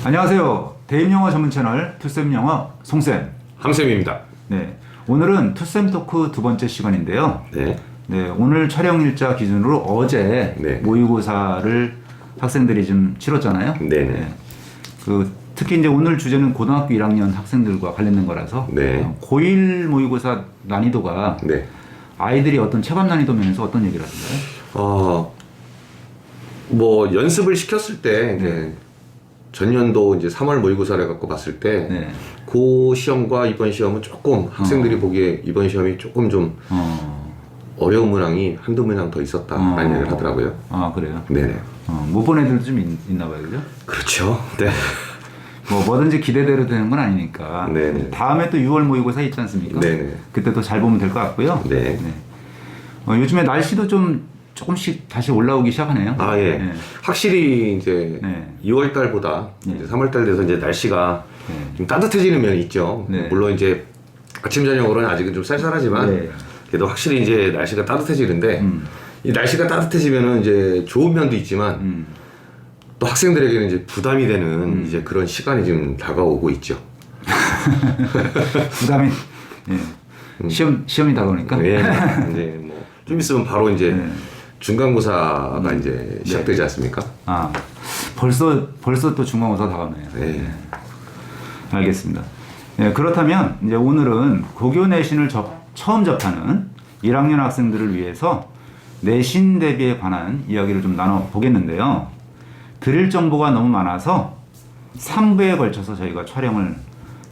안녕하세요. 대입영어 전문 채널 투쌤영어 송쌤 함쌤입니다. 네, 오늘은 투쌤 토크 두 번째 시간인데요. 네. 네, 오늘 촬영 일자 기준으로 어제 네. 모의고사를 학생들이 좀 치렀잖아요. 네네. 특히 이제 오늘 주제는 고등학교 1학년 학생들과 관련된 거라서 네. 고1 모의고사 난이도가 네. 아이들이 어떤 체감 난이도 면에서 어떤 얘기를 하신가요? 뭐 연습을 시켰을 때 이제 전년도 이제 3월 모의고사를 갖고 봤을 때 네. 그 시험과 이번 시험은 조금 학생들이 보기에 이번 시험이 조금 좀 어려운 문항이 한두 문항 더 있었다라는 얘기를 하더라고요. 아, 그래요? 네네. 못 본 애들도 좀 있나 봐요, 그죠? 그렇죠. 네. 뭐든지 기대대로 되는 건 아니니까. 네네. 다음에 또 6월 모의고사 있지 않습니까? 네네. 그때 또 잘 보면 될 것 같고요. 네. 요즘에 날씨도 좀 조금씩 다시 올라오기 시작하네요. 아, 예. 네. 확실히 이제 네. 2월 달보다 이제 3월 달 돼서 이제 날씨가 좀 따뜻해지는 면이 있죠. 네. 물론 이제 아침 저녁으로는 아직은 좀 쌀쌀하지만 네. 그래도 확실히 이제 날씨가 따뜻해지는데 이 날씨가 따뜻해지면은 이제 좋은 면도 있지만 또 학생들에게는 이제 부담이 되는 이제 그런 시간이 좀 다가오고 있죠. 부담이 시험이 다가오니까. 예. 이제 뭐 좀 있으면 바로 이제 중간고사가 이제 시작되지 않습니까? 아, 벌써 또 중간고사 다가오네요. 네. 알겠습니다. 네, 그렇다면 이제 오늘은 고교 내신을 처음 접하는 1학년 학생들을 위해서 내신 대비에 관한 이야기를 좀 나눠보겠는데요. 드릴 정보가 너무 많아서 3부에 걸쳐서 저희가 촬영을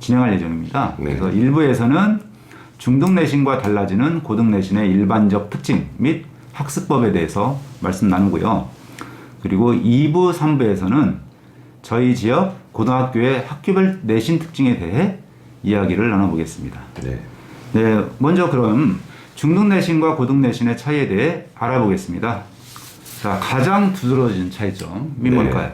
진행할 예정입니다. 네. 그래서 1부에서는 중등 내신과 달라지는 고등 내신의 일반적 특징 및 학습법에 대해서 말씀 나누고요. 그리고 2부, 3부에서는 저희 지역 고등학교의 학교별 내신 특징에 대해 이야기를 나눠보겠습니다. 네. 네, 먼저 그럼 중등 내신과 고등 내신의 차이에 대해 알아보겠습니다. 자, 가장 두드러진 차이점이 뭘까요?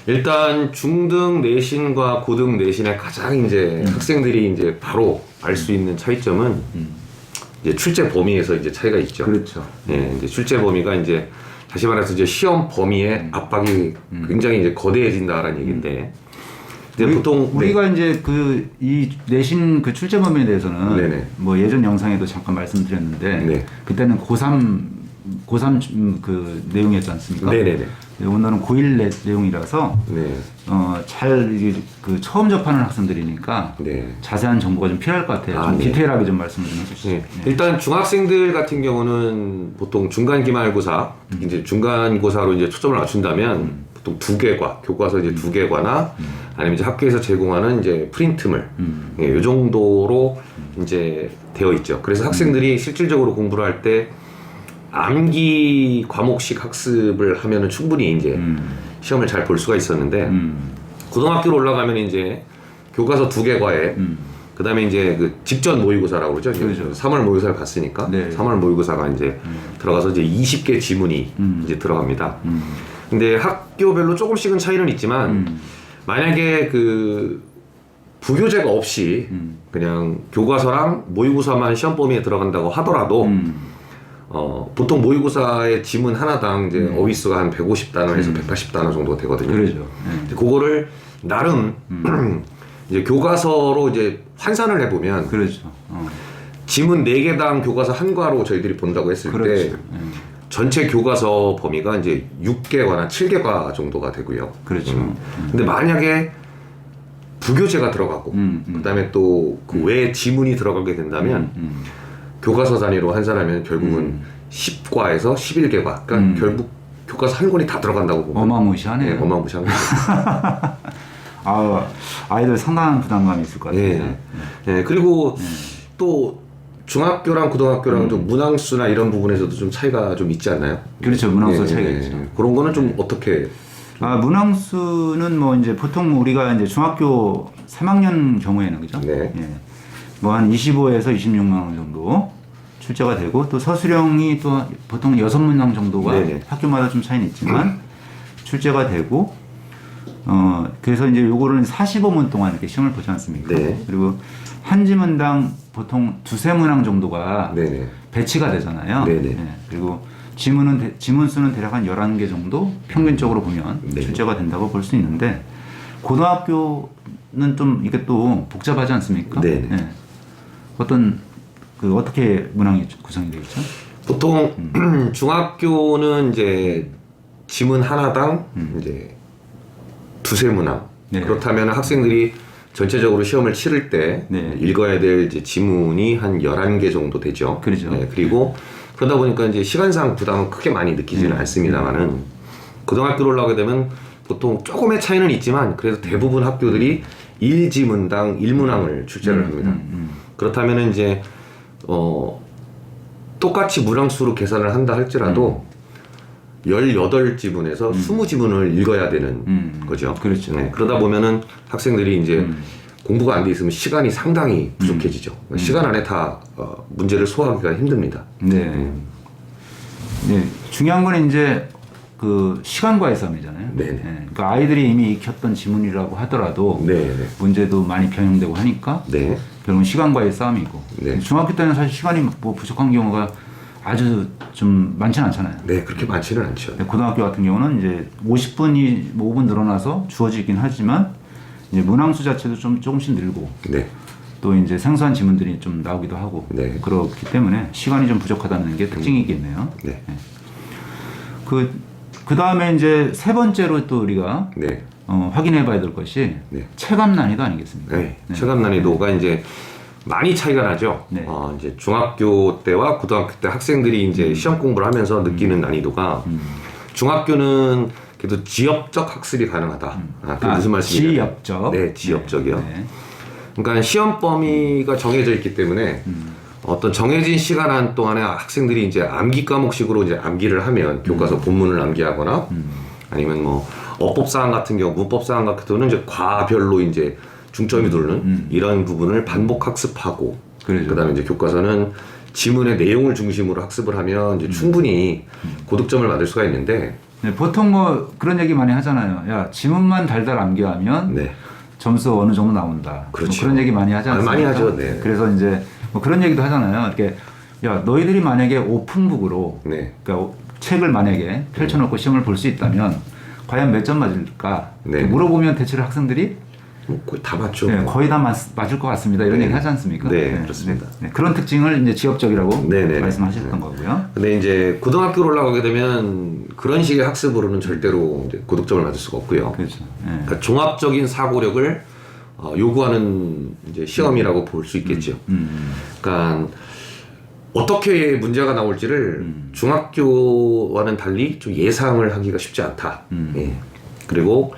일단 중등 내신과 고등 내신의 가장 이제 학생들이 이제 바로 알 수 있는 차이점은 이제 출제 범위에서 이제 차이가 있죠. 그렇죠. 예, 이제 출제 범위가 이제 다시 말해서 이제 시험 범위의 압박이 굉장히 이제 거대해진다라는 얘기인데 이제 보통 우리가 이제 이 내신 출제 범위에 대해서는 네네. 뭐 예전 영상에도 잠깐 말씀드렸는데 네. 그때는 고3 그 내용이었지 않습니까? 네네네. 네, 오늘은 고1 내용이라서 네. 잘 이게 처음 접하는 학생들이니까 네. 자세한 정보가 좀 필요할 것 같아요. 좀 네. 디테일하게 좀 말씀을 좀 해주시죠. 네. 일단 중학생들 같은 경우는 보통 중간 기말고사 이제 중간고사로 이제 초점을 맞춘다면 보통 두 개과 교과서 이제 두 개과나 아니면 이제 학교에서 제공하는 이제 프린트물 예, 이 정도로 이제 되어 있죠. 그래서 학생들이 실질적으로 공부를 할 때 암기 과목식 학습을 하면은 충분히 이제 시험을 잘 볼 수가 있었는데 고등학교로 올라가면 이제 교과서 두 개 과에 그다음에 이제 그 직전 모의고사라고 그러죠. 그렇죠. 3월 3월 모의고사를 갔으니까 네. 3월 모의고사가 이제 들어가서 이제 20개 지문이 이제 들어갑니다. 근데 학교별로 조금씩은 차이는 있지만 만약에 그 부교재가 없이 그냥 교과서랑 모의고사만 시험 범위에 들어간다고 하더라도 보통 모의고사의 지문 하나당 이제 어휘수가 한 150단어에서 180단어 정도 되거든요. 그렇죠. 네. 그거를 나름 이제 교과서로 이제 환산을 해보면 그렇죠. 지문 4개당 교과서 한 과로 저희들이 본다고 했을 그렇죠. 때 전체 교과서 범위가 이제 6개과나 7개과 정도가 되고요. 그렇죠. 근데 만약에 부교재가 들어가고 그다음에 또 그 외에 지문이 들어가게 된다면 교과서 단위로 환산하면 결국은 10과에서 11개과 그러니까 결국 교과서 한 권이 다 들어간다고 보면 어마무시하네요. 네, 어마무시한 거죠. 아이들 상당한 부담감이 있을 것 같아요. 네. 네. 그리고 또 중학교랑 고등학교랑 좀 문항수나 이런 부분에서도 좀 차이가 좀 있지 않나요? 그렇죠. 문항수 네, 차이가 네. 있죠. 그런 거는 좀 어떻게? 문항수는 뭐 이제 보통 우리가 이제 중학교 3학년 경우에는 그죠? 네. 예. 뭐 한 25에서 26만 원 정도 출제가 되고 또 서술형이 또 보통 6문항 정도가 네네. 학교마다 좀 차이는 있지만 출제가 되고 그래서 이제 요거를 45분 동안 이렇게 시험을 보지 않습니까? 네. 그리고 한 지문당 보통 2-3문항 정도가 네네. 배치가 되잖아요. 네네. 네. 그리고 지문 수는 대략 한 11개 정도 평균적으로 보면 네. 출제가 된다고 볼 수 있는데 고등학교는 좀 이게 또 복잡하지 않습니까? 네. 예. 어떻게 문항이 구성이 되겠죠? 보통 중학교는 이제 지문 하나당 이제 두세 문항. 네. 그렇다면 학생들이 전체적으로 시험을 치를 때 네. 읽어야 될 이제 지문이 한 11개 정도 되죠. 그렇죠. 네, 그리고 그러다 보니까 이제 시간상 부담은 크게 많이 느끼지는 않습니다만은 고등학교로 올라가게 되면 보통 조금의 차이는 있지만 그래도 대부분 학교들이 1지문당 1문항을 출제를 합니다. 그렇다면 이제 똑같이 문항수로 계산을 한다 할지라도 18지문에서 20지문을 읽어야 되는 거죠. 그렇죠. 네, 그러다 보면은 학생들이 이제 공부가 안 돼 있으면 시간이 상당히 부족해지죠. 시간 안에 다 문제를 소화하기가 힘듭니다. 네. 네. 중요한 건 이제 그 시간과의 싸움이잖아요. 네네. 네. 그러니까 아이들이 이미 익혔던 지문이라고 하더라도 네. 문제도 많이 변형되고 하니까 네. 결국은 시간과의 싸움이고 네. 중학교 때는 사실 시간이 뭐 부족한 경우가 아주 좀 많지는 않잖아요. 네, 그렇게 많지는 않죠. 근데 고등학교 같은 경우는 이제 50분이 5분 늘어나서 주어지긴 하지만 이제 문항수 자체도 좀 조금씩 늘고 네. 또 이제 생소한 지문들이 좀 나오기도 하고 네. 그렇기 때문에 시간이 좀 부족하다는 게 특징이겠네요. 네. 그 다음에 이제 세 번째로 또 우리가 네. 확인해봐야 될 것이 네. 체감 난이도 아니겠습니까? 네. 체감 난이도가 이제 많이 차이가 나죠. 네. 이제 중학교 때와 고등학교 때 학생들이 이제 시험 공부를 하면서 느끼는 난이도가 중학교는 그래도 지역적 학습이 가능하다. 그게 무슨 말씀이냐? 지역적. 네, 지역적이요. 네. 그러니까 시험 범위가 정해져 있기 때문에 어떤 정해진 시간 안 동안에 학생들이 이제 암기 과목식으로 이제 암기를 하면 교과서 본문을 암기하거나 아니면 뭐 어법 사항 같은 경우 문법 사항 같은 경우는 이제 과별로 이제 중점이 두는 이런 부분을 반복 학습하고 그렇죠. 그다음에 이제 교과서는 지문의 내용을 중심으로 학습을 하면 이제 충분히 고득점을 받을 수가 있는데 네, 보통 뭐 그런 얘기 많이 하잖아요. 야 지문만 달달 암기하면 네. 점수 어느 정도 나온다. 그렇죠. 뭐 그런 얘기 많이 하지 않습니까? 많이 하죠. 네. 그래서 이제 뭐 그런 얘기도 하잖아요. 이렇게 야 너희들이 만약에 오픈북으로 네. 그러니까 책을 만약에 펼쳐놓고 시험을 볼 수 있다면 과연 몇 점 맞을까? 네. 물어보면 대체로 학생들이 뭐 거의 다 맞죠. 네, 거의 다 맞을 것 같습니다. 이런 네. 얘기 하지 않습니까? 네, 그렇습니다. 네, 그런 특징을 이제 지역적이라고 네. 말씀하셨던 거고요. 근데 이제 고등학교로 올라가게 되면 그런 식의 학습으로는 절대로 이제 고득점을 받을 수가 없고요. 그렇죠. 네. 그러니까 종합적인 사고력을 요구하는 이제 시험이라고 볼 수 있겠죠. 그러니까 어떻게 문제가 나올지를 중학교와는 달리 좀 예상을 하기가 쉽지 않다. 예. 그리고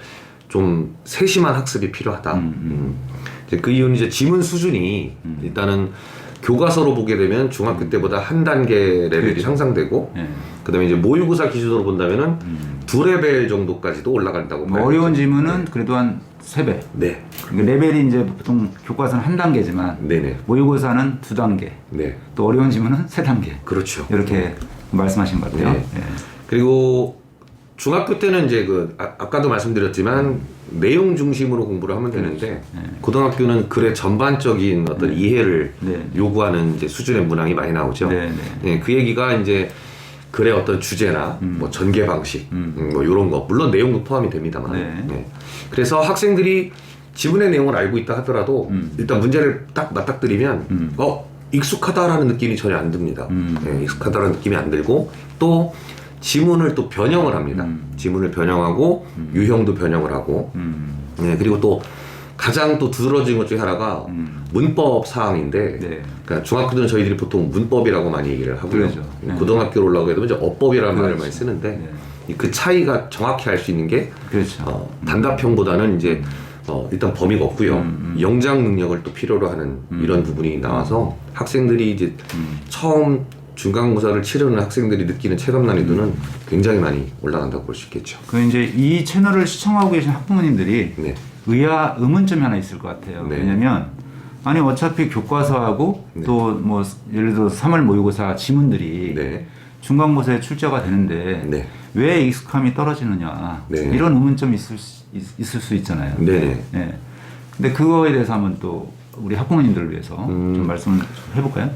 좀 세심한 학습이 필요하다. 이제 그 이유는 이제 지문 수준이 일단은 교과서로 보게 되면 중학교 때보다 한 단계 레벨이 그렇죠. 향상되고 네. 그다음에 이제 모의고사 기준으로 본다면은 두 레벨 정도까지도 올라간다고 봐요. 어려운 지문은 그래도 한 3배. 네. 그러니까 레벨이 이제 보통 교과서는 한 단계지만 네네. 모의고사는 2단계. 네. 또 어려운 지문은 3단계. 그렇죠. 이렇게 말씀하신 것 같아요. 네. 네. 그리고 중학교 때는 이제 아까도 말씀드렸지만 내용 중심으로 공부를 하면 되는데 고등학교는 글의 전반적인 어떤 이해를 네. 요구하는 이제 수준의 문항이 많이 나오죠. 네, 네. 네, 그 얘기가 이제 글의 어떤 주제나 뭐 전개 방식 뭐 이런 거 물론 내용도 포함이 됩니다만 네. 네. 그래서 학생들이 지문의 내용을 알고 있다 하더라도 일단 문제를 딱 맞닥뜨리면 익숙하다라는 느낌이 전혀 안 듭니다. 네, 익숙하다라는 느낌이 안 들고 또 지문을 또 변형을 합니다. 지문을 변형하고 유형도 변형을 하고 네, 그리고 또 가장 또 두드러진 것 중에 하나가 문법 사항인데 네. 그러니까 중학교는 저희들이 보통 문법이라고 많이 얘기를 하고요. 그렇죠. 네. 고등학교로 올라오게 되면 이제 어법이라는 말을 그렇죠. 많이 쓰는데 네. 그 차이가 정확히 알 수 있는 게 그렇죠. 단답형보다는 이제 일단 범위가 없고요. 영장 능력을 또 필요로 하는 이런 부분이 나와서 학생들이 이제 처음 중간고사를 치르는 학생들이 느끼는 체감 난이도는 굉장히 많이 올라간다고 볼 수 있겠죠. 그 이제 이 채널을 시청하고 계신 학부모님들이 네. 의문점이 하나 있을 것 같아요. 네. 왜냐면 아니 어차피 교과서하고 네. 또 뭐 예를 들어 3월 모의고사 지문들이 네. 중간고사에 출제가 되는데 네. 왜 익숙함이 떨어지느냐 네. 이런 의문점이 있을 수 있잖아요. 네. 네. 근데 그거에 대해서 한번 또 우리 학부모님들을 위해서 좀 말씀을 좀 해볼까요?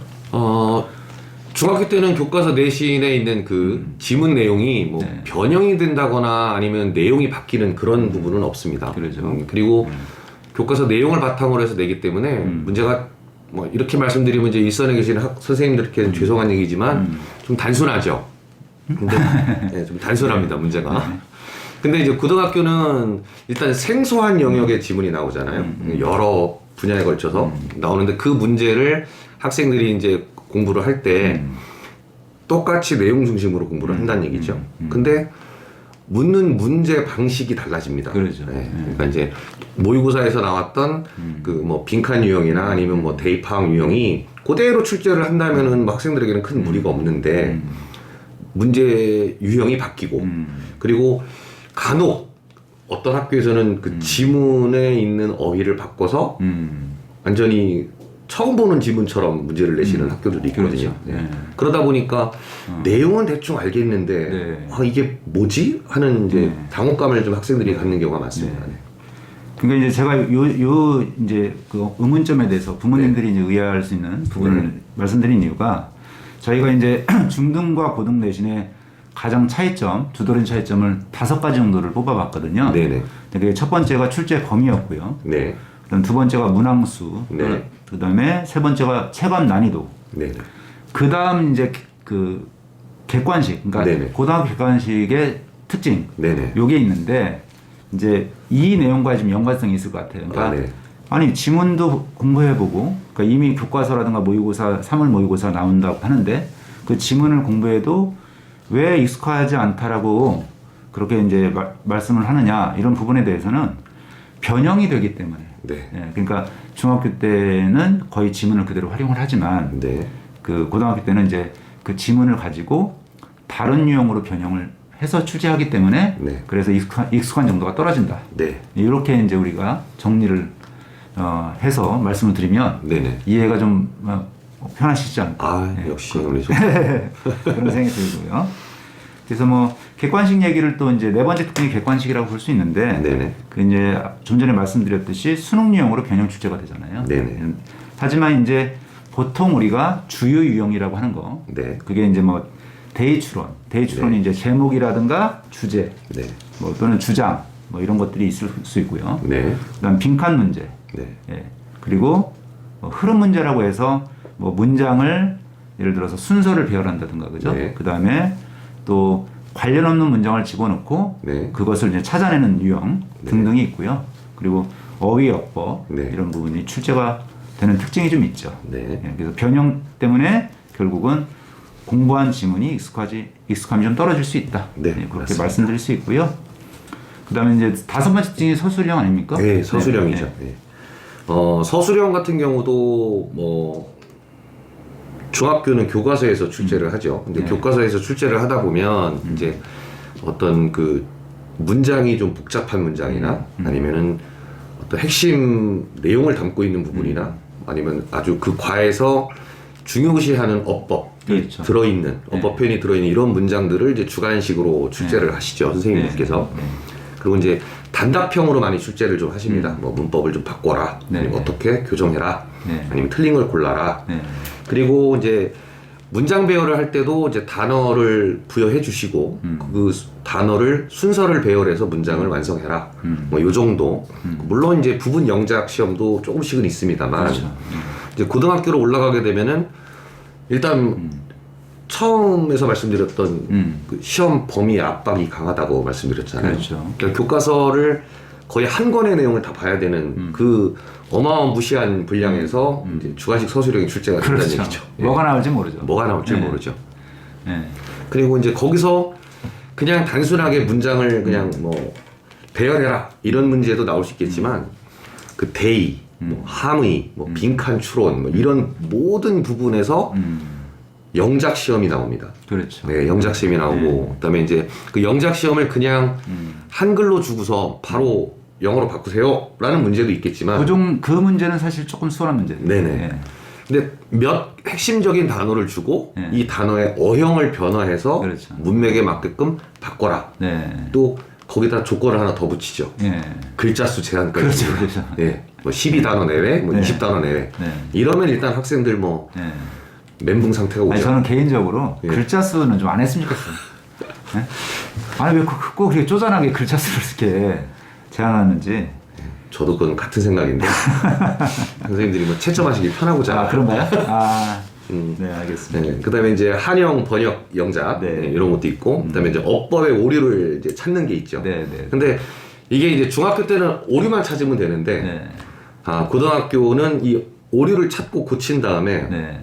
중학교 때는 교과서 내신에 있는 그 지문 내용이 뭐 네. 변형이 된다거나 아니면 내용이 바뀌는 그런 부분은 없습니다. 그러죠. 그리고 교과서 내용을 바탕으로 해서 내기 때문에 문제가 뭐 이렇게 말씀드리면 이제 일선에 계시는 선생님들께는 죄송한 얘기지만 좀 단순하죠. 근데 네, 좀 단순합니다, 문제가. 근데 이제 고등학교는 일단 생소한 영역의 지문이 나오잖아요. 여러 분야에 걸쳐서 나오는데 그 문제를 학생들이 이제 공부를 할 때 똑같이 내용 중심으로 공부를 한다는 얘기죠. 근데 묻는 문제 방식이 달라집니다. 그렇죠. 네. 그러니까 이제 모의고사에서 나왔던 그 뭐 빈칸 유형이나 아니면 뭐 대입항 유형이 그대로 출제를 한다면은 뭐 학생들에게는 큰 무리가 없는데 문제 유형이 바뀌고 그리고 간혹 어떤 학교에서는 그 지문에 있는 어휘를 바꿔서 완전히 처음 보는 지문처럼 문제를 내시는 학교들도 있거든요. 그렇죠. 네. 그러다 보니까 내용은 대충 알겠는데 네. 아, 이게 뭐지? 하는 이제 당혹감을 좀 학생들이 갖는 경우가 많습니다. 네. 그러니까 이제 제가 요 이제 그 의문점에 대해서 부모님들이 이제 의아할 수 있는 부분을 말씀드린 이유가 저희가 이제 중등과 고등 내신의 가장 차이점, 두드러진 차이점을 5가지 정도를 뽑아봤거든요. 네네. 그게 첫 번째가 출제 범위였고요. 네. 그다음 두 번째가 문항수, 네. 그다음에 세 번째가 체감 난이도, 네네. 그다음 이제 그 객관식, 그러니까 네네. 고등학교 객관식의 특징, 네네. 요게 있는데 이제 이 내용과 좀 연관성이 있을 것 같아요. 그러니까 네. 아니 지문도 공부해보고, 그러니까 이미 교과서라든가 모의고사, 3월 모의고사 나온다고 하는데 그 지문을 공부해도 왜 익숙하지 않다라고 그렇게 이제 말씀을 하느냐 이런 부분에 대해서는 변형이 되기 때문에. 네. 예, 그러니까 중학교 때는 거의 지문을 그대로 활용을 하지만 네. 그 고등학교 때는 이제 그 지문을 가지고 다른 유형으로 변형을 해서 출제하기 때문에 네. 그래서 익숙한 정도가 떨어진다. 네. 이렇게 이제 우리가 정리를 해서 말씀을 드리면 네네. 이해가 좀 편하시지 않을까. 아, 역시 우리 좀. 그런 생각이 들고요. 그래서 뭐 객관식 얘기를 또 이제 네 번째 특징이 객관식이라고 볼 수 있는데 네네. 그 이제 좀 전에 말씀드렸듯이 수능 유형으로 변형 출제가 되잖아요. 네네. 하지만 이제 보통 우리가 주요 유형이라고 하는 거, 네. 그게 이제 뭐 대의 추론이 이제 제목이라든가 주제, 네. 뭐 또는 주장, 뭐 이런 것들이 있을 수 있고요. 네. 그다음 빈칸 문제, 네. 예. 그리고 뭐 흐름 문제라고 해서 뭐 문장을 예를 들어서 순서를 배열한다든가 그죠? 네. 그다음에 또 관련 없는 문장을 집어넣고 네. 그것을 이제 찾아내는 유형 네. 등등이 있고요. 그리고 어휘역법 네. 이런 부분이 출제가 되는 특징이 좀 있죠. 네. 예, 그래서 변형 때문에 결국은 공부한 지문이 익숙함이 좀 떨어질 수 있다. 네, 예, 그렇게 맞습니다. 말씀드릴 수 있고요. 그다음에 이제 5번째 특징이 서술형 아닙니까? 네, 서술형이죠. 네. 네. 서술형 같은 경우도 뭐 중학교는 교과서에서 출제를 하죠. 근데 네. 교과서에서 출제를 하다 보면 이제 어떤 그 문장이 좀 복잡한 문장이나 아니면은 어떤 핵심 내용을 담고 있는 부분이나 아니면 아주 그 과에서 중요시하는 어법이 그렇죠. 들어있는 어법 표현이 들어있는 이런 문장들을 이제 주관식으로 출제를 하시죠, 선생님께서. 네. 그리고 이제 단답형으로 많이 출제를 좀 하십니다. 뭐 문법을 좀 바꿔라, 네. 아니면 어떻게 교정해라, 네. 아니면 틀린 걸 골라라. 네. 그리고 이제 문장 배열을 할 때도 이제 단어를 부여해 주시고 그 단어를 순서를 배열해서 문장을 완성해라. 뭐 요 정도. 물론 이제 부분 영작 시험도 조금씩은 있습니다만 그렇죠. 이제 고등학교로 올라가게 되면은 일단 처음에서 말씀드렸던 그 시험 범위의 압박이 강하다고 말씀드렸잖아요. 그렇죠. 그러니까 교과서를 거의 한 권의 내용을 다 봐야 되는 그 어마무시한 분량에서 이제 주관식 서술형이 출제가 된다는 그렇죠. 얘기죠. 뭐가 나올지 모르죠. 뭐가 나올지 네. 모르죠. 네. 그리고 이제 거기서 그냥 단순하게 문장을 그냥 뭐 배열해라 이런 문제도 나올 수 있겠지만 그 대의, 뭐 함의, 뭐 빈칸 추론 뭐 이런 모든 부분에서 영작 시험이 나옵니다. 그렇죠. 네, 영작 시험이 나오고 그다음에 이제 그 영작 시험을 그냥 한글로 주고서 바로 영어로 바꾸세요라는 문제도 있겠지만 그 문제는 사실 조금 수월한 문제예요. 네네. 네. 근데 몇 핵심적인 단어를 주고 네. 이 단어의 어형을 변화해서 그렇죠. 문맥에 맞게끔 바꿔라. 네. 또 거기다 조건을 하나 더 붙이죠. 네. 글자 수 제한까지. 그렇죠, 그렇죠. 예. 뭐 12단어 내외, 뭐 네. 20단어 내외. 네. 이러면 일단 학생들 뭐 네. 멘붕 상태가 오죠. 아니, 저는 개인적으로 예. 글자 수는 좀 안 했으면 좋겠어요. 네? 아니 왜 꼭 그렇게 쪼잔하게 글자 수를 이렇게 제한하는지. 저도 그건 같은 생각인데 선생님들이 뭐 채점하시기 편하고자. 아 그런가요? 아, 네 알겠습니다. 네, 그다음에 이제 한영 번역 영작 네. 네, 이런 것도 있고, 그다음에 이제 어법의 오류를 이제 찾는 게 있죠. 네, 네. 근데 이게 이제 중학교 때는 오류만 찾으면 되는데, 네. 고등학교는 이 오류를 찾고 고친 다음에 네.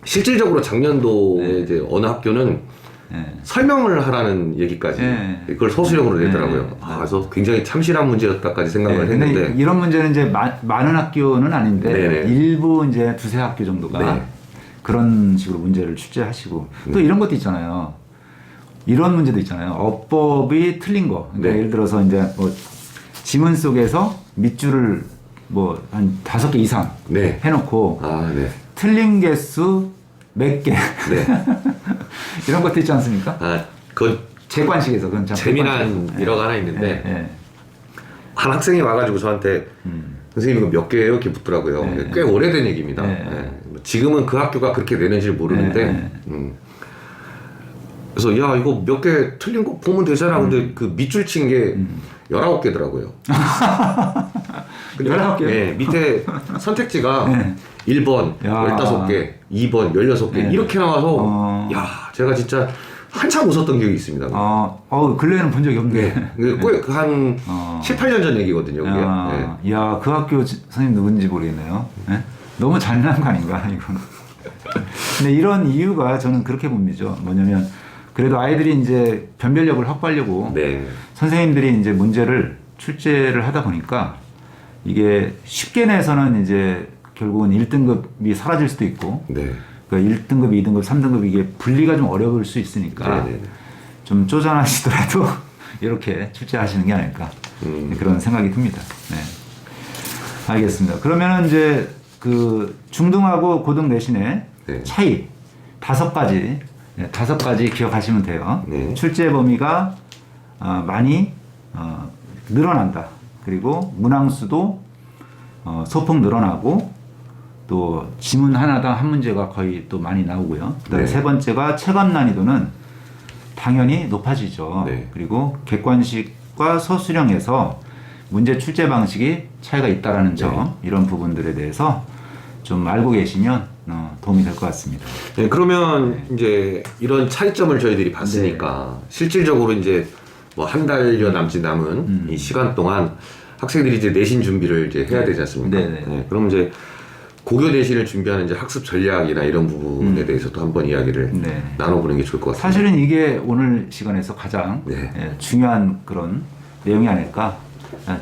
실질적으로 작년도에 네. 이제 어느 학교는 네. 설명을 하라는 얘기까지 네. 그걸 서술형으로 내더라고요. 네. 그래서 굉장히 참신한 문제였다까지 생각을 네, 근데 했는데, 이런 문제는 이제 많은 학교는 아닌데 네네. 일부 이제 두세 학교 정도가 네. 그런 식으로 문제를 출제하시고 또 이런 것도 있잖아요. 이런 문제도 있잖아요. 어법이 틀린 거. 그러니까 네. 예를 들어서 이제 뭐 지문 속에서 밑줄을 뭐 한 5개 이상 네. 해놓고 네. 틀린 개수 몇 개. 네. 이런 것도 있지 않습니까? 그 재관식에서 그건 참 재미난 객관식에서. 일화가 하나 있는데, 네. 한 학생이 와가지고 저한테 선생님 이거 몇 개예요? 이렇게 묻더라고요. 네. 꽤 오래된 얘기입니다. 네. 네. 지금은 그 학교가 그렇게 내는지 모르는데, 네. 그래서 야 이거 몇 개 틀린 거 보면 되잖아. 근데 그 밑줄 친 게 19개더라고요. 19개? 네, 밑에 선택지가 네. 1번 야. 15개, 2번 16개 네. 이렇게 나와서 야 제가 진짜 한참 웃었던 기억이 있습니다. 근래에는 본 적이 없네. 꽤한 7, 8년 전 얘기거든요. 그게. 야, 그 학교 선생님 누군지 모르겠네요. 네? 너무 잔인한 거 아닌가, 이건. 근데 이런 이유가 저는 그렇게 봅니다. 뭐냐면, 그래도 아이들이 이제 변별력을 확보하려고 네. 선생님들이 이제 문제를 출제를 하다 보니까 이게 쉽게 내서는 이제 결국은 1등급이 사라질 수도 있고, 네. 그러니까 1등급, 2등급, 3등급 이게 분리가 좀 어려울 수 있으니까 네네네. 좀 쪼잔하시더라도 이렇게 출제하시는 게 아닐까 그런 생각이 듭니다. 네. 알겠습니다. 그러면은 이제 그 중등하고 고등 내신의 네. 차이 5가지, 5가지 기억하시면 돼요. 네. 출제 범위가 많이 늘어난다. 그리고 문항수도 소폭 늘어나고 또 지문 하나당 한 문제가 거의 또 많이 나오고요. 그다음에 네. 세 번째가 체감 난이도는 당연히 높아지죠. 네. 그리고 객관식과 서술형에서 문제 출제 방식이 차이가 있다라는 점, 이런 부분들에 대해서 좀 알고 계시면 도움이 될 것 같습니다. 네, 그러면 이제 이런 차이점을 저희들이 봤으니까 실질적으로 이제 뭐 한 달여 남짓 남은 이 시간 동안 학생들이 이제 내신 준비를 이제 해야 되지 않습니까? 네네. 그럼 이제 고교 내신을 준비하는 이제 학습 전략이나 이런 부분에 대해서도 한번 이야기를 네. 나눠보는 게 좋을 것 같습니다. 사실은 이게 오늘 시간에서 가장 네. 중요한 그런 내용이 아닐까.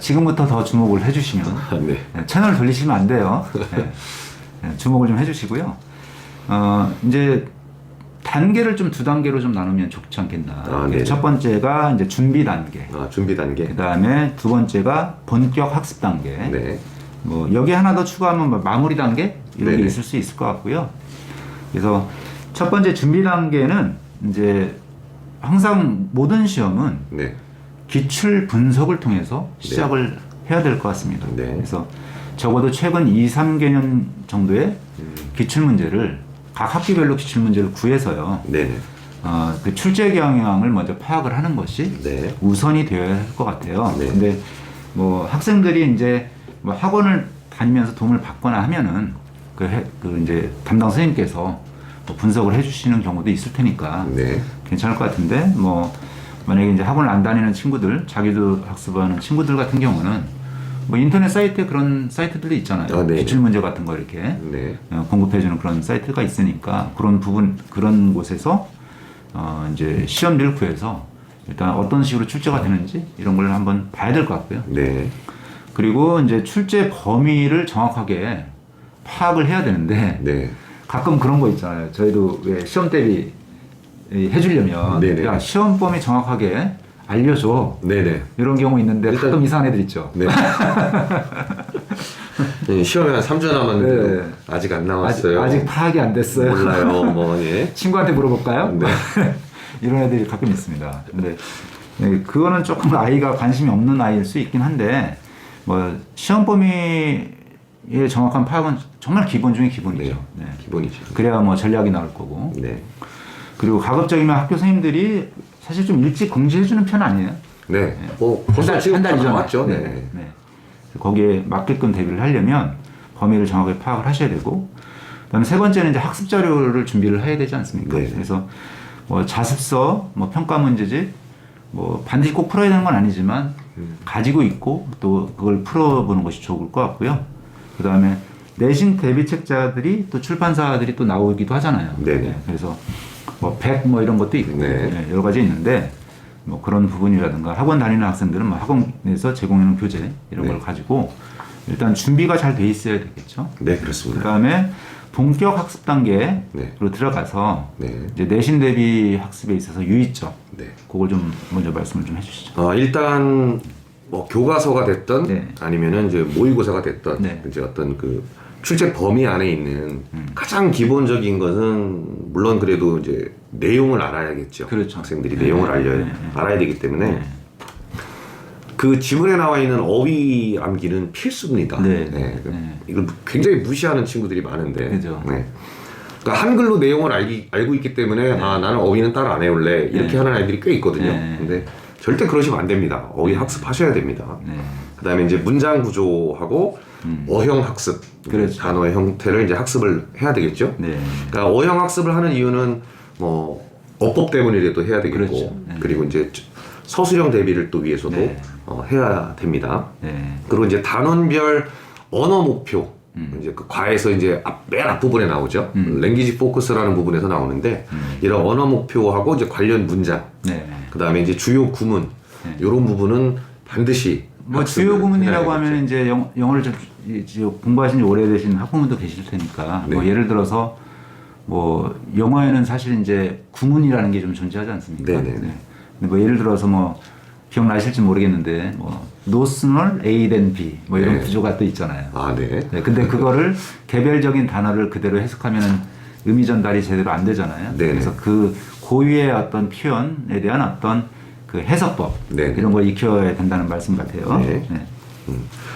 지금부터 더 주목을 해주시면 네. 채널 돌리시면 안 돼요. 주목을 좀 해주시고요. 이제 단계를 좀 2단계로 좀 나누면 좋지 않겠나. 네네. 첫 번째가 이제 준비 단계. 준비 단계. 그 다음에 두 번째가 본격 학습 단계. 네. 뭐 여기 하나 더 추가하면 뭐 마무리 단계 이런 게 네네. 있을 수 있을 것 같고요. 그래서 첫 번째 준비 단계는 이제 항상 모든 시험은 네. 기출 분석을 통해서 시작을 해야 될 것 같습니다. 네. 그래서 적어도 최근 2, 3개년 정도의 기출 문제를 각 학기별로 기출 문제를 구해서요. 네. 그 출제 경향을 먼저 파악을 하는 것이 네. 우선이 되어야 할 것 같아요. 네. 근데 뭐 학생들이 이제 뭐 학원을 다니면서 도움을 받거나 하면은 그 이제 담당 선생님께서 뭐 분석을 해주시는 경우도 있을 테니까 네. 괜찮을 것 같은데 뭐 만약에 이제 학원을 안 다니는 친구들, 자기도 학습하는 친구들 같은 경우는 뭐 인터넷 사이트에 그런 사이트들도 있잖아요. 네. 기출 문제 같은 거 이렇게 네. 공급해주는 그런 사이트가 있으니까 그런 곳에서 이제 시험지를 구해서 일단 어떤 식으로 출제가 되는지 이런 걸 한번 봐야 될 것 같고요. 네. 그리고 이제 출제 범위를 정확하게 파악을 해야 되는데 네. 가끔 그런 거 있잖아요. 저희도 왜 시험 대비 해주려면 네네. 야 시험 범위 정확하게 알려줘. 네네. 이런 경우 있는데 일단- 가끔 이상한 애들 있죠. 네. 네, 시험에 한 3주 남았는데도 네. 아직 안 나왔어요. 아직 파악이 안 됐어요. 몰라요. 뭐 예. 친구한테 물어볼까요? 네. 이런 애들이 가끔 있습니다. 근데 그거는 조금 아이가 관심이 없는 아이일 수 있긴 한데 뭐 시험 범위 대비의 정확한 파악은 정말 기본 중에 기본이죠. 네. 기본이죠. 그래야 뭐 전략이 나올 거고. 네. 그리고 가급적이면 학교 선생님들이 사실 좀 일찍 공지해주는 편 아니에요? 네. 뭐 벌써 지금 한달 다 이전에. 나왔죠. 네. 네. 네. 거기에 맞게끔 대비를 하려면 범위를 정확하게 파악을 하셔야 되고, 그다음에 세 번째는 이제 학습 자료를 준비를 해야 되지 않습니까? 네. 그래서 뭐 자습서, 뭐 평가 문제집, 뭐 반드시 꼭 풀어야 되는 건 아니지만 가지고 있고 또 그걸 풀어보는 것이 좋을 것 같고요. 그다음에 내신 대비책자들이 또 출판사들이 또 나오기도 하잖아요. 네네. 네. 그래서 뭐 100 뭐 이런 것도 있고 네. 네, 여러 가지 있는데 뭐 그런 부분이라든가 학원 다니는 학생들은 뭐 학원에서 제공하는 교재 이런 네. 걸 가지고 일단 준비가 잘 돼 있어야 되겠죠. 네, 그렇습니다. 그다음에 본격 학습 단계로 네. 들어가서 네. 이제 내신 대비 학습에 있어서 유의점 네. 그걸 좀 먼저 말씀을 좀 해주시죠. 일단 뭐 교과서가 됐던 네. 아니면은 이제 모의고사가 됐던 네. 이제 어떤 그 출제 범위 안에 있는 가장 기본적인 것은 물론 그래도 이제 내용을 알아야겠죠. 그렇죠. 학생들이 네. 내용을 네. 알아야 되기 때문에 네. 그 지문에 나와 있는 어휘 암기는 필수입니다. 네. 네. 네. 이걸 굉장히 무시하는 친구들이 많은데. 그죠. 네. 그러니까 한글로 내용을 알고 있기 때문에 나는 어휘는 따로 안 해올래 이렇게 네. 하는 아이들이 꽤 있거든요. 네. 근데 절대 그러시면 안 됩니다. 어휘 학습하셔야 됩니다. 네. 그다음에 이제 문장 구조하고 어형 학습, 그렇죠. 단어의 형태를 이제 학습을 해야 되겠죠. 네. 그러니까 어형 학습을 하는 이유는 뭐 어법 때문이라도 해야 되겠고, 그렇죠. 네. 그리고 이제 서술형 대비를 또 위해서도 네. 해야 됩니다. 네. 그리고 이제 단원별 언어 목표, 이제 그 과에서 이제 맨 앞부분에 나오죠. 랭귀지 포커스라는 부분에서 나오는데 이런 언어 목표하고 이제 관련 문장, 네. 그 다음에 이제 주요 구문 이런 부분은 반드시 뭐 학습을 주요 구문이라고 해야겠죠. 하면 이제 영어를 좀 공부하신 지 오래되신 학부모도 계실 테니까 네. 뭐 예를 들어서 뭐 영어에는 사실 이제 구문이라는 게 좀 존재하지 않습니까? 네네네. 네. 근데 뭐 예를 들어서 뭐 기억나실지 모르겠는데 뭐 노스널 A then B 뭐 이런 네. 구조가 또 있잖아요. 아, 네. 네, 근데 그거를 개별적인 단어를 그대로 해석하면은 의미 전달이 제대로 안 되잖아요. 네네. 그래서 그 고유의 어떤 표현에 대한 어떤 그 해석법 네네. 이런 걸 익혀야 된다는 말씀 같아요. 네.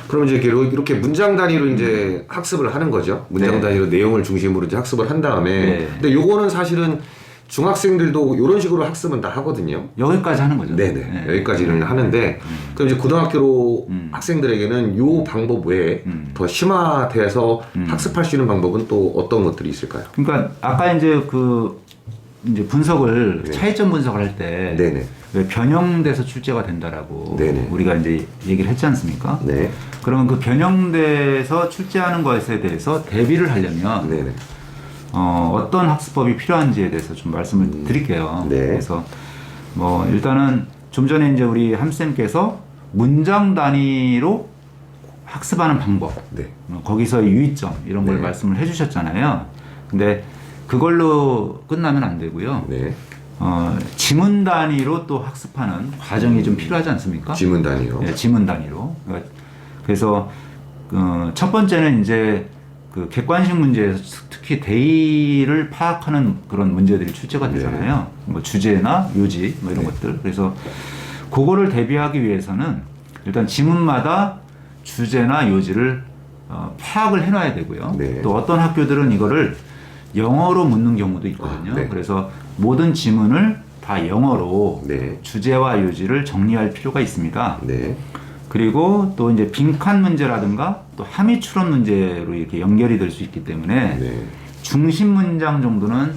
그럼 이제 이렇게 문장 단위로 이제 학습을 하는 거죠. 문장 네. 단위로 내용을 중심으로 이제 학습을 한 다음에. 네. 근데 요거는 사실은 중학생들도 이런 식으로 학습은 다 하거든요. 여기까지 하는 거죠. 네네. 네. 여기까지는 하는데, 그럼 이제 고등학교로 학생들에게는 요 방법 외에 더 심화돼서 학습할 수 있는 방법은 또 어떤 것들이 있을까요? 그러니까 아까 이제 이제 분석을 네. 차이점 분석을 할 때 네네. 왜 변형돼서 출제가 된다라고 네네. 우리가 이제 얘기를 했지 않습니까? 네. 그러면 그 변형돼서 출제하는 것에 대해서 대비를 하려면 네네. 어떤 학습법이 필요한지에 대해서 좀 말씀을 드릴게요. 네. 그래서 뭐 일단은 좀 전에 이제 우리 함쌤께서 문장 단위로 학습하는 방법, 네. 거기서 유의점 이런 걸 네. 말씀을 해주셨잖아요. 근데 그걸로 끝나면 안 되고요. 네. 지문 단위로 또 학습하는 과정이 좀 필요하지 않습니까? 지문 단위요. 네, 지문 단위로. 그래서 첫 번째는 이제 그 객관식 문제에서 특히 대의를 파악하는 그런 문제들이 출제가 되잖아요. 뭐 주제나 요지 뭐 이런 네. 것들. 그래서 그거를 대비하기 위해서는 일단 지문마다 주제나 요지를 파악을 해놔야 되고요. 네. 또 어떤 학교들은 이거를 영어로 묻는 경우도 있거든요. 아, 네. 그래서 모든 지문을 다 영어로 네. 주제와 요지를 정리할 필요가 있습니다. 네. 그리고 또 이제 빈칸 문제라든가 또 함의 추론 문제로 이렇게 연결이 될 수 있기 때문에 네. 중심 문장 정도는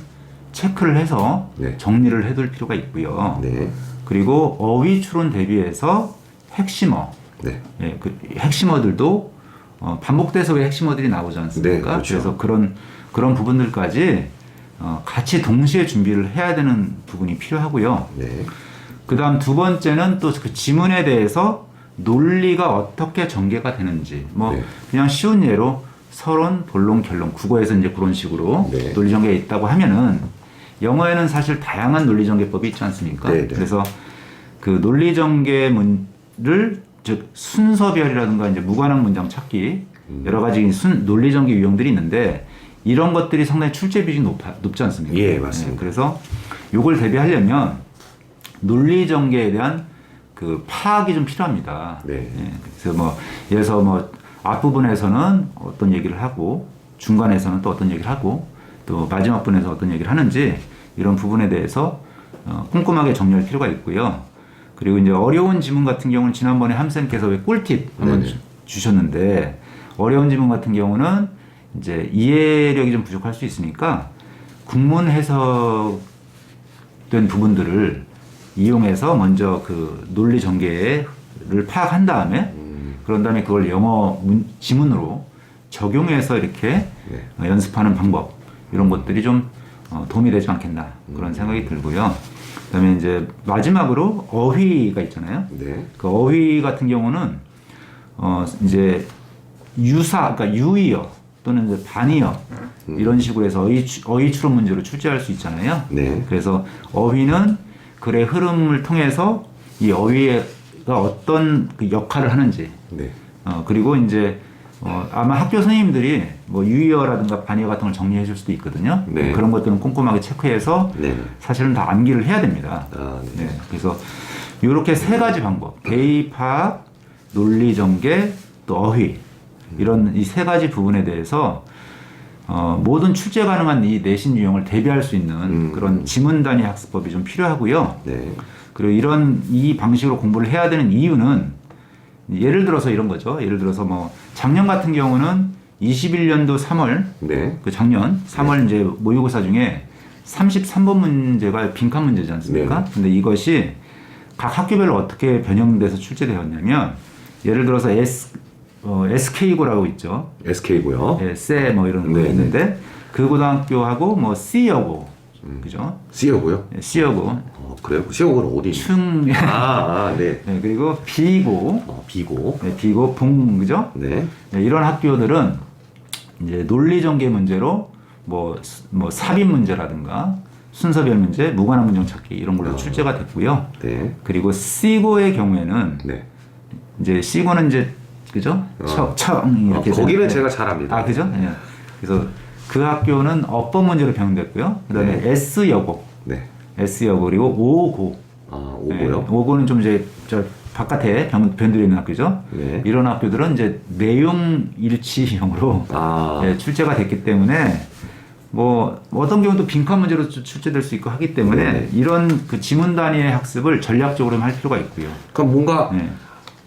체크를 해서 네. 정리를 해둘 필요가 있고요. 네. 그리고 어휘 추론 대비해서 핵심어, 네. 예, 그 핵심어들도 반복돼서 왜 핵심어들이 나오지 않습니까? 네, 그렇죠. 그래서 그런 부분들까지 같이 동시에 준비를 해야 되는 부분이 필요하고요. 네. 그다음 두 번째는 또 그 지문에 대해서 논리가 어떻게 전개가 되는지 뭐 네. 그냥 쉬운 예로 서론, 본론, 결론 국어에서 이제 그런 식으로 네. 논리 전개가 있다고 하면은 영어에는 사실 다양한 논리 전개법이 있지 않습니까? 네, 네. 그래서 그 논리 전개문을 즉 순서별이라든가 이제 무관한 문장 찾기 여러 가지 논리 전개 유형들이 있는데 이런 것들이 상당히 출제 비중이 높지 않습니까? 예, 맞습니다. 그래서 요걸 대비하려면 논리 전개에 대한 그 파악이 좀 필요합니다. 네. 예, 그래서 뭐 예를 들어서 뭐 앞부분에서는 어떤 얘기를 하고 중간에서는 또 어떤 얘기를 하고 또 마지막 분에서 어떤 얘기를 하는지 이런 부분에 대해서 꼼꼼하게 정리할 필요가 있고요. 그리고 이제 어려운 지문 같은 경우는 지난번에 함쌤께서 왜 꿀팁 한번 주셨는데 어려운 지문 같은 경우는 이제 이해력이 좀 부족할 수 있으니까 국문 해석된 부분들을 이용해서 먼저 그 논리 전개를 파악한 다음에 그런 다음에 그걸 영어 지문으로 적용해서 이렇게 연습하는 방법 이런 것들이 좀 도움이 되지 않겠나 그런 생각이 들고요. 그다음에 이제 마지막으로 어휘가 있잖아요. 네. 그 어휘 같은 경우는 이제 유사, 그러니까 유의어 또는 이제 반의어 이런 식으로 해서 어휘 추론 문제로 출제할 수 있잖아요. 네. 그래서 어휘는 글의 흐름을 통해서 이 어휘가 어떤 그 역할을 하는지 네. 그리고 이제 아마 학교 선생님들이 뭐 유의어라든가 반의어 같은 걸 정리해 줄 수도 있거든요. 네. 그런 것들은 꼼꼼하게 체크해서 네. 사실은 다 암기를 해야 됩니다. 아, 네. 네. 그래서 이렇게 세 가지 방법, 개의 파악, 논리 전개, 또 어휘 이런 이 세 가지 부분에 대해서 모든 출제 가능한 이 내신 유형을 대비할 수 있는 그런 지문 단위 학습법이 좀 필요하고요. 네. 그리고 이 방식으로 공부를 해야 되는 이유는 예를 들어서 이런 거죠. 예를 들어서 뭐 작년 같은 경우는 21년도 3월 네. 그 작년 3월 이제 모의고사 중에 33번 문제가 빈칸 문제지 않습니까? 근데 이것이 각 학교별로 어떻게 변형돼서 출제되었냐면 예를 들어서 SK고라고 있죠. SK고요. 예, 세 뭐 이런 거 네, 있는데 그 고등학교하고 뭐 C여고 그죠? C여고요? 예, C여고 그래요? C여고는 어디? 네. 네, 그리고 B고 B고. 네, B고 봉 그죠? 네. 네, 이런 학교들은 이제 논리 전개 문제로 뭐 삽입 문제라든가 순서별 문제, 무관한 문장 찾기 이런 걸로 출제가 됐고요. 네. 그리고 C고의 경우에는 네. 이제 C고는 이제 그죠? 이렇게 거기는 해서, 제가 잘 압니다. 아 그죠? 네. 그래서 그 학교는 어법 문제로 변형됐고요. 그다음에 네. S여고, 네. S여고 그리고 O고. 오고요. 오고는 좀 이제 저 바깥에 변두리 있는 학교죠. 네. 이런 학교들은 이제 내용 일치형으로 예, 출제가 됐기 때문에 뭐 어떤 경우도 빈칸 문제로 출제될 수 있고 하기 때문에 네. 이런 그 지문 단위의 학습을 전략적으로 할 필요가 있고요. 그럼 뭔가 네.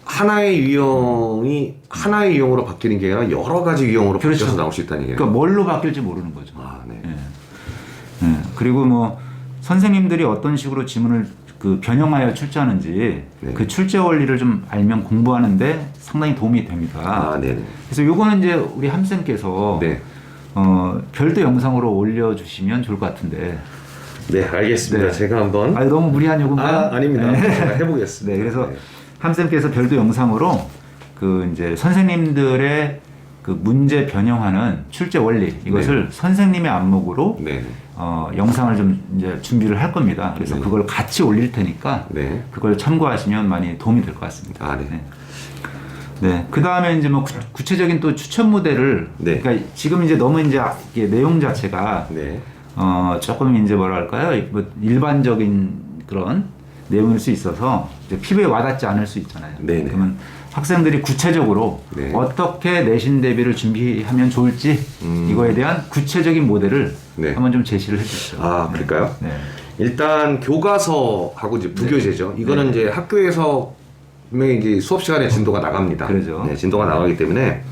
하나의 유형이 하나의 유형으로 바뀌는 게 아니라 여러 가지 유형으로 그렇죠. 바뀌어서 나올 수 있다는 얘기예요. 그러니까 뭘로 바뀔지 모르는 거죠. 네. 예. 예. 그리고 뭐 선생님들이 어떤 식으로 지문을 그 변형하여 출제하는지 네. 그 출제 원리를 좀 알면 공부하는데 상당히 도움이 됩니다. 네. 그래서 요거는 이제 우리 함쌤께서 네. 별도 영상으로 올려주시면 좋을 것 같은데. 네, 알겠습니다. 네. 제가 한번. 너무 무리한 요구인가요? 아닙니다. 네. 제가 해보겠습니다. 네, 그래서 함쌤께서 별도 영상으로 그 이제 선생님들의 그 문제 변형하는 출제 원리 이것을 선생님의 안목으로 네. 영상을 좀 이제 준비를 할 겁니다. 그래서 그걸 같이 올릴 테니까 그걸 참고하시면 많이 도움이 될 것 같습니다. 네. 네. 그 다음에 이제 뭐 구체적인 또 추천 모델을 그러니까 지금 이제 너무 이제 이게 내용 자체가 조금 이제 뭐랄까요? 뭐 일반적인 그런 내용일 수 있어서 이제 피부에 와닿지 않을 수 있잖아요. 그러면 학생들이 구체적으로 어떻게 내신 대비를 준비하면 좋을지 이거에 대한 구체적인 모델을 한번 좀 제시를 해주시죠. 그럴까요? 네. 일단 교과서하고 이제 부교재죠. 이거는 이제 학교에서 분명히 이제 수업 시간에 진도가 나갑니다. 그렇죠. 네, 진도가 나가기 때문에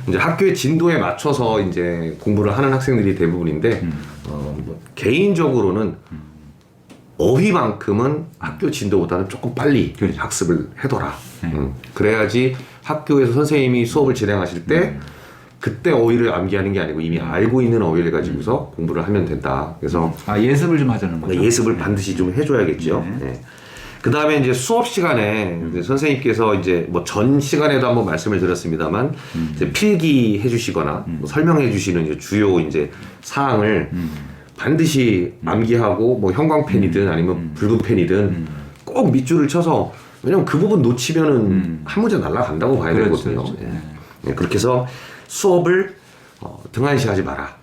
이제 학교의 진도에 맞춰서 이제 공부를 하는 학생들이 대부분인데 뭐 개인적으로는 어휘만큼은 학교 진도보다는 조금 빨리 학습을 해둬라. 그래야지 학교에서 선생님이 수업을 진행하실 때 그때 어휘를 암기하는 게 아니고 이미 알고 있는 어휘를 가지고서 공부를 하면 된다. 그래서 예습을 좀 하자는 거죠. 예습을 반드시 좀 해줘야겠죠. 그 다음에 이제 수업 시간에 이제 선생님께서 이제 뭐 전 시간에도 한번 말씀을 드렸습니다만 이제 필기 해주시거나 뭐 설명해 주시는 이제 주요 이제 사항을 반드시 암기하고 뭐 형광펜이든 아니면 붉은펜이든 꼭 밑줄을 쳐서 왜냐면 그 부분 놓치면은 한 문제 날라간다고 봐야 되거든요. 그렇게 해서 수업을 등한시하지 마라.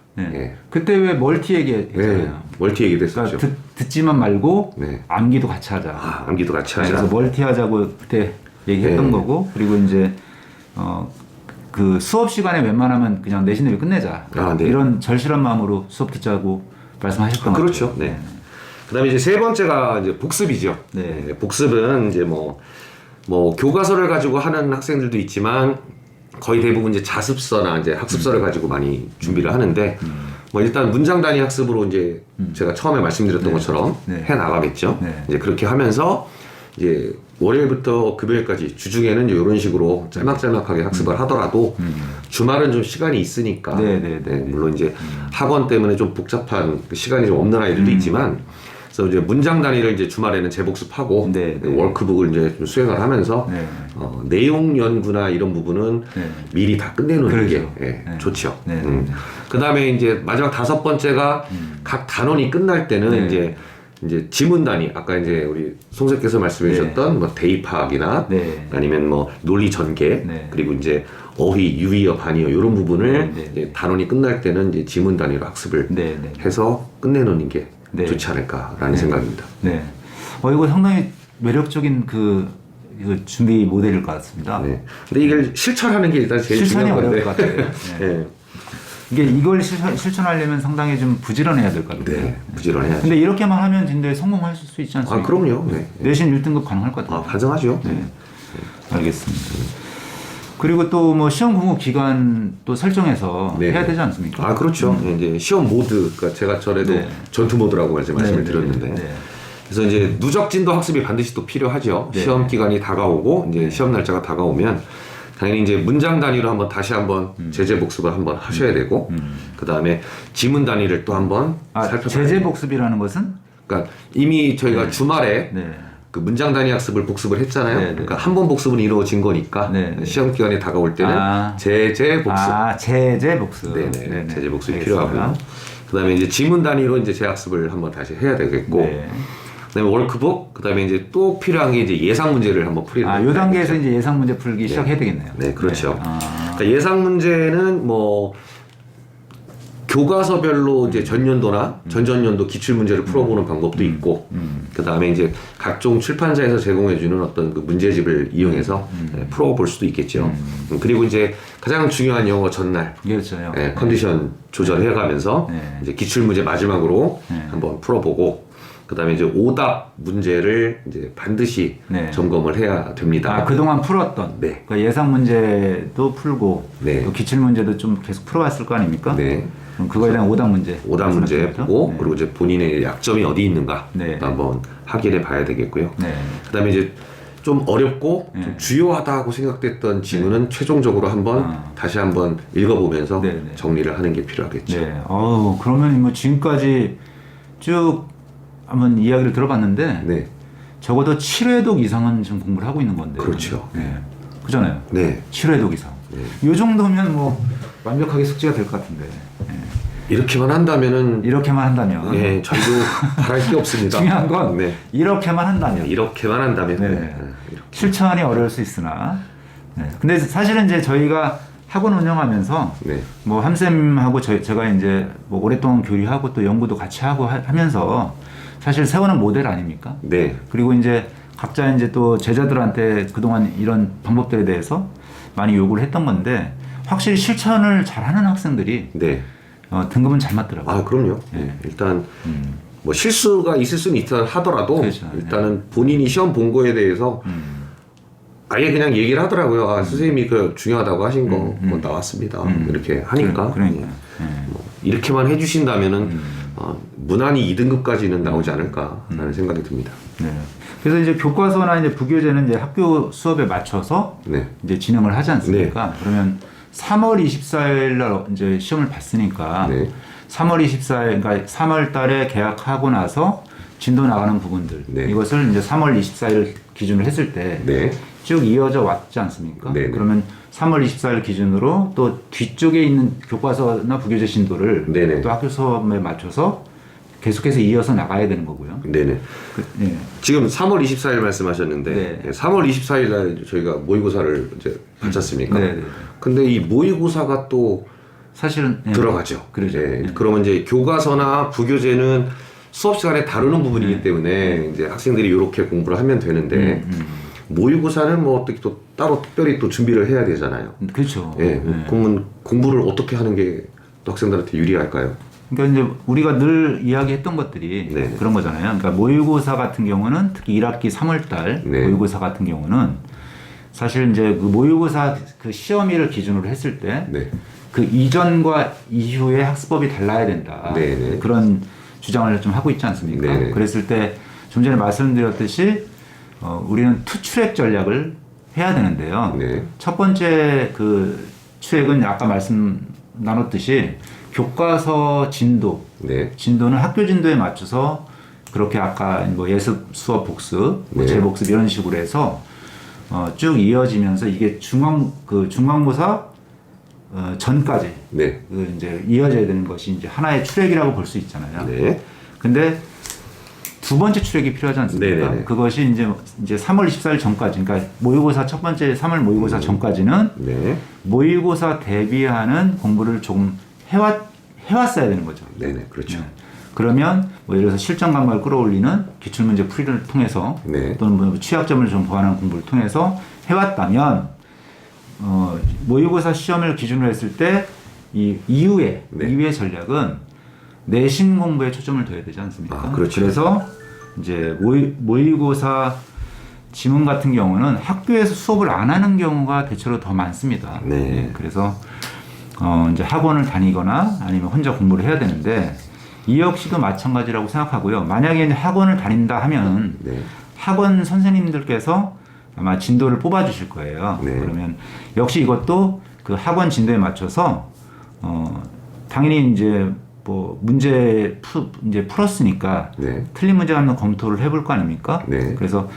그때 왜 멀티 얘기했잖아요. 멀티 얘기됐었죠. 그러니까 듣지만 말고 암기도 같이 하자. 암기도 같이 하자. 그래서 멀티 하자고 그때 얘기했던 거고 그리고 이제 그 수업 시간에 웬만하면 그냥 내신 대비 끝내자. 네. 이런 절실한 마음으로 수업 듣자고 말씀하셨던 것 그렇죠. 같아요. 네. 그다음에 이제 세 번째가 이제 복습이죠. 네. 복습은 이제 뭐 교과서를 가지고 하는 학생들도 있지만 거의 대부분 이제 자습서나 이제 학습서를 가지고 많이 준비를 하는데 뭐 일단 문장 단위 학습으로 이제 제가 처음에 말씀드렸던 것처럼 해 나가겠죠. 이제 그렇게 하면서 이제 월요일부터 금요일까지 주중에는 이런 식으로 짤막짤막하게 학습을 하더라도 주말은 좀 시간이 있으니까 물론 이제 학원 때문에 좀 복잡한 시간이 좀 없는 아이들도 있지만 그래서 이제 문장 단위를 이제 주말에는 재복습하고 월크북을 이제 좀 수행을 하면서 내용 연구나 이런 부분은 미리 다 끝내놓는 게 좋죠. 그 다음에 이제 마지막 다섯 번째가 각 단원이 끝날 때는 이제 지문 단위 아까 이제 우리 송새께서 말씀해 주셨던 뭐 대입 파악이나 아니면 뭐 논리 전개 그리고 이제 어휘, 유의어, 반의어 이런 부분을 이제 단원이 끝날 때는 이제 지문 단위로 학습을 해서 끝내놓는 게 좋지 않을까라는 생각입니다. 네. 이거 상당히 매력적인 그 준비 모델일 것 같습니다. 근데 이걸 실천하는 게 일단 제일 실천이 중요한 어려울 건데. 것 같아요. 이게 이걸 실천하려면 상당히 좀 부지런해야 될 것 같아요. 부지런해야죠. 근데 이렇게만 하면 진짜 성공할 수 있지 않습니까? 그럼요. 내신 1등급 가능할 것 같아요. 가능하죠. 알겠습니다. 그리고 또 뭐 시험 공부 기간 또 설정해서 해야 되지 않습니까? 그렇죠. 이제 시험 모드, 그러니까 제가 전에도 전투 모드라고 말씀을 드렸는데, 그래서 이제 누적 진도 학습이 반드시 또 필요하죠. 시험 기간이 다가오고 이제 시험 날짜가 다가오면 당연히 이제 문장 단위로 한번 다시 한번 제재 복습을 한번 하셔야 되고, 그 다음에 지문 단위를 또 한번 살펴봐야 제재 복습이라는 것은? 그러니까 이미 저희가 주말에 그 문장 단위 학습을 복습을 했잖아요. 그러니까 한 번 복습은 이루어진 거니까 시험 기간이 다가올 때는 제재 복습. 제재 복습. 제재 복습이 필요하고요. 그다음에 이제 지문 단위로 이제 재학습을 한번 다시 해야 되겠고. 그다음에 월크북, 그다음에 이제 또 필요한 게 이제 예상 문제를 한번 풀이를. 이 단계에서 이제 예상 문제 풀기 시작해야 되겠네요. 그렇죠. 그러니까 예상 문제는 뭐 교과서별로 이제 전년도나 전전년도 기출 문제를 풀어보는 방법도 있고, 그 다음에 이제 각종 출판사에서 제공해주는 어떤 그 문제집을 이용해서 풀어볼 수도 있겠죠. 그리고 이제 가장 중요한 영어 전날, 컨디션 조절해가면서 이제 기출 문제 마지막으로 한번 풀어보고, 그 다음에 이제 오답 문제를 이제 반드시 점검을 해야 됩니다. 그동안 풀었던 그 예상 문제도 풀고 또 기출 문제도 좀 계속 풀어왔을 거 아닙니까? 그럼 그거에 대한 오답 문제 보고 그리고 이제 본인의 약점이 어디 있는가 한번 확인해 봐야 되겠고요. 그 다음에 이제 좀 어렵고 좀 주요하다고 생각됐던 지문은 최종적으로 한번 다시 한번 읽어보면서 정리를 하는 게 필요하겠죠. 그러면 뭐 지금까지 쭉 한번 이야기를 들어봤는데 적어도 7회독 이상은 지금 공부를 하고 있는 건데. 그렇죠. 그잖아요. 7회독 이상. 이 정도면 뭐 완벽하게 숙지가 될 것 같은데. 이렇게만 한다면은. 저희도 바랄 게 없습니다. 중요한 건 이렇게만 한다면. 이렇게만 한다면. 이렇게. 실천이 어려울 수 있으나. 근데 사실은 이제 저희가 학원 운영하면서 뭐 함쌤하고 제가 이제 뭐 오랫동안 교류하고 또 연구도 같이 하고 하면서 사실 세우는 모델 아닙니까? 그리고 이제 각자 이제 또 제자들한테 그동안 이런 방법들에 대해서 많이 요구를 했던 건데 확실히 실천을 잘하는 학생들이 등급은 잘 맞더라고요. 그럼요. 일단 뭐 실수가 있을 수는 있다 하더라도 일단은 본인이 시험 본 거에 대해서 아예 그냥 얘기를 하더라고요. 선생님이 그 중요하다고 하신 거 나왔습니다. 이렇게 하니까 뭐 이렇게만 해주신다면은 무난히 2등급까지는 나오지 않을까라는 생각이 듭니다. 그래서 이제 교과서나 이제 부교재는 이제 학교 수업에 맞춰서 이제 진행을 하지 않습니까? 그러면 3월 24일 날 이제 시험을 봤으니까 3월 24일, 그러니까 3월 달에 개학하고 나서 진도 나가는 부분들 이것을 이제 3월 24일 기준으로 했을 때 쭉 이어져 왔지 않습니까? 그러면 3월 24일 기준으로 또 뒤쪽에 있는 교과서나 부교재 진도를 또 학교 수업에 맞춰서 계속해서 이어서 나가야 되는 거고요. 지금 3월 24일 말씀하셨는데 3월 24일 날 저희가 모의고사를 이제 받지 않습니까? 근데 이 모의고사가 또 사실은 들어가죠. 그러면 이제 교과서나 부교재는 수업 시간에 다루는 부분이기 때문에 이제 학생들이 이렇게 공부를 하면 되는데 모의고사는 뭐 어떻게 또 따로 특별히 또 준비를 해야 되잖아요. 그렇죠. 예, 그러면 공부를 어떻게 하는 게 또 학생들한테 유리할까요? 그러니까 이제 우리가 늘 이야기했던 것들이 네. 그런 거잖아요. 그러니까 모의고사 같은 경우는 특히 1학기 3월달 네. 모의고사 같은 경우는 사실 이제 그 모의고사 그 시험일을 기준으로 했을 때 그 네. 이전과 이후의 학습법이 달라야 된다. 네, 네. 그런 주장을 좀 하고 있지 않습니까? 네, 네. 그랬을 때 좀 전에 말씀드렸듯이 우리는 투트랙 전략을 해야 되는데요. 네. 첫 번째 그 트랙은 아까 말씀 나눴듯이 교과서 진도, 네. 진도는 학교 진도에 맞춰서 그렇게 아까 뭐 예습 수업 복습, 뭐 네. 재복습 이런 식으로 해서 쭉 이어지면서 이게 중간고사 전까지 네. 그 이제 이어져야 되는 것이 이제 하나의 트랙이라고 볼 수 있잖아요. 네. 근데 두 번째 트랙이 필요하지 않습니까? 네네네. 그것이 이제 3월 24일 전까지, 그러니까 모의고사 첫 번째 3월 모의고사 전까지는 네. 모의고사 대비하는 공부를 조금 해왔어야 되는 거죠. 네네. 그렇죠. 네. 그러면 뭐 예를 들어서 실전 감각을 끌어올리는 기출문제 풀이를 통해서 네. 또는 뭐 취약점을 좀 보완하는 공부를 통해서 해왔다면 모의고사 시험을 기준으로 했을 때 이 이후의 전략은 내신 공부에 초점을 둬야 되지 않습니까? 아, 그렇죠. 그래서 이제 모의고사 지문 같은 경우는 학교에서 수업을 안 하는 경우가 대체로 더 많습니다. 네. 예, 그래서 이제 학원을 다니거나 아니면 혼자 공부를 해야 되는데 이 역시도 마찬가지라고 생각하고요. 만약에 이제 학원을 다닌다 하면 네. 학원 선생님들께서 아마 진도를 뽑아 주실 거예요. 네. 그러면 역시 이것도 그 학원 진도에 맞춰서 당연히 이제 뭐 이제 풀었으니까 네. 틀린 문제 한번 검토를 해볼 거 아닙니까? 네. 그래서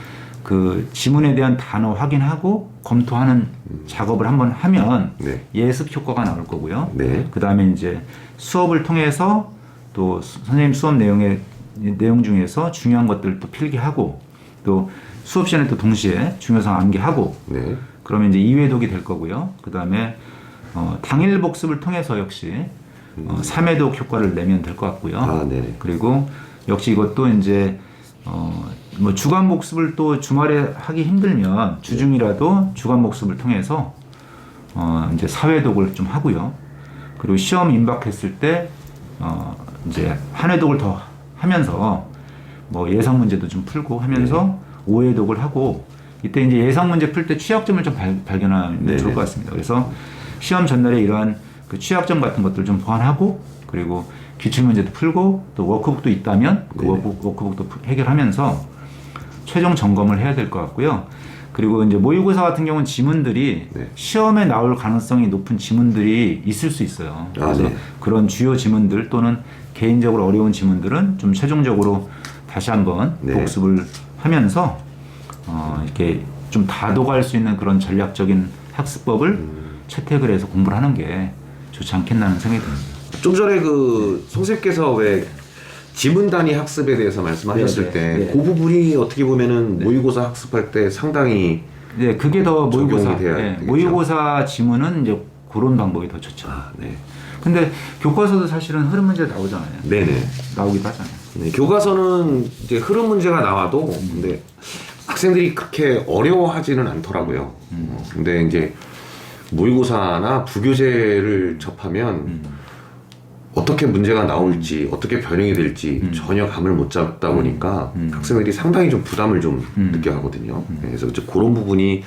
그 지문에 대한 단어 확인하고 검토하는 작업을 한번 하면 네. 예습 효과가 나올 거고요. 네. 그 다음에 이제 수업을 통해서 또 선생님 수업 내용 중에서 중요한 것들을 또 필기하고 또 수업 시간에 또 동시에 중요사항 암기하고 네. 그러면 이제 이회독이 될 거고요. 그 다음에 당일 복습을 통해서 역시 3회독 효과를 내면 될 것 같고요. 아, 네. 그리고 역시 이것도 이제 뭐 주간 복습을 또 주말에 하기 힘들면 주중이라도 주간 복습을 통해서 이제 사회독을 좀 하고요. 그리고 시험 임박했을 때 이제 한 회독을 더 하면서 뭐 예상 문제도 좀 풀고 하면서 5회독을 하고 이때 이제 예상 문제 풀 때 취약점을 좀 발견하면 네네. 좋을 것 같습니다. 그래서 시험 전날에 이러한 그 취약점 같은 것들 좀 보완하고 그리고 기출 문제도 풀고 또 워크북도 있다면 그 워크북도 해결하면서 최종 점검을 해야 될 것 같고요. 그리고 이제 모의고사 같은 경우는 지문들이 네. 시험에 나올 가능성이 높은 지문들이 있을 수 있어요. 그래서 네. 그런 주요 지문들 또는 개인적으로 어려운 지문들은 좀 최종적으로 다시 한번 네. 복습을 하면서 이렇게 좀 다도갈 수 있는 그런 전략적인 학습법을 채택을 해서 공부를 하는 게 좋지 않겠나는 생각이 듭니다. 좀 전에 그 선생님께서 왜 지문 단위 학습에 대해서 말씀하셨을 네, 때 네. 그 부분이 어떻게 보면은 모의고사 학습할 때 상당히 네, 그게 더 모의고사. 적용이 돼야 네, 되겠죠. 모의고사 지문은 이제 그런 방법이 더 좋죠. 네. 근데 교과서도 사실은 흐름 문제 나오잖아요. 네네. 나오기도 하잖아요. 네, 교과서는 이제 흐름 문제가 나와도 근데 학생들이 그렇게 어려워하지는 않더라고요. 근데 이제 모의고사나 부교재를 접하면 어떻게 문제가 나올지 어떻게 변형이 될지 전혀 감을 못 잡다 보니까 학생들이 상당히 좀 부담을 좀 느껴하거든요. 그래서 이제 그런 부분이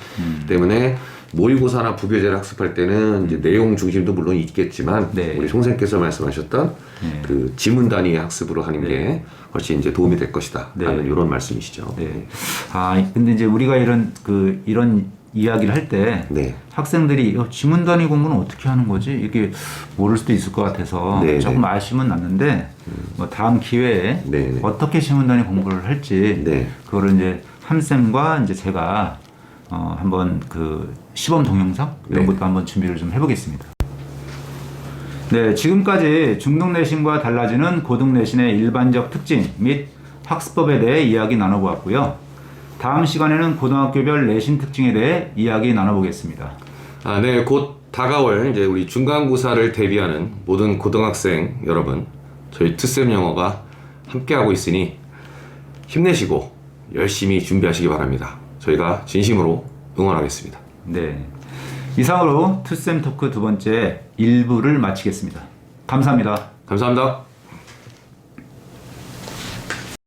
때문에 모의고사나 부교재를 학습할 때는 이제 내용 중심도 물론 있겠지만 네. 우리 송생께서 말씀하셨던 네. 그 지문 단위 학습으로 하는 게 훨씬 이제 도움이 될 것이다. 네. 라는 이런 말씀이시죠. 네. 근데 이제 우리가 이런 이야기를 할 때 네. 학생들이 지문 단위 공부는 어떻게 하는 거지? 이게 모를 수도 있을 것 같아서 네, 조금 네. 아쉬움은 났는데 뭐 다음 기회에 네, 네. 어떻게 지문 단위 공부를 할지 네. 그거를 이제 함쌤과 이제 제가 한번 그 시범 동영상 이런 네. 것도 한번 준비를 좀 해보겠습니다. 네, 지금까지 중등 내신과 달라지는 고등 내신의 일반적 특징 및 학습법에 대해 이야기 나눠보았고요. 다음 시간에는 고등학교별 내신 특징에 대해 이야기 나눠보겠습니다. 네, 곧 다가올 이제 우리 중간고사를 대비하는 모든 고등학생 여러분, 저희 투쌤 영어가 함께하고 있으니 힘내시고 열심히 준비하시기 바랍니다. 저희가 진심으로 응원하겠습니다. 네. 이상으로 투쌤 토크 두 번째 1부를 마치겠습니다. 감사합니다. 감사합니다.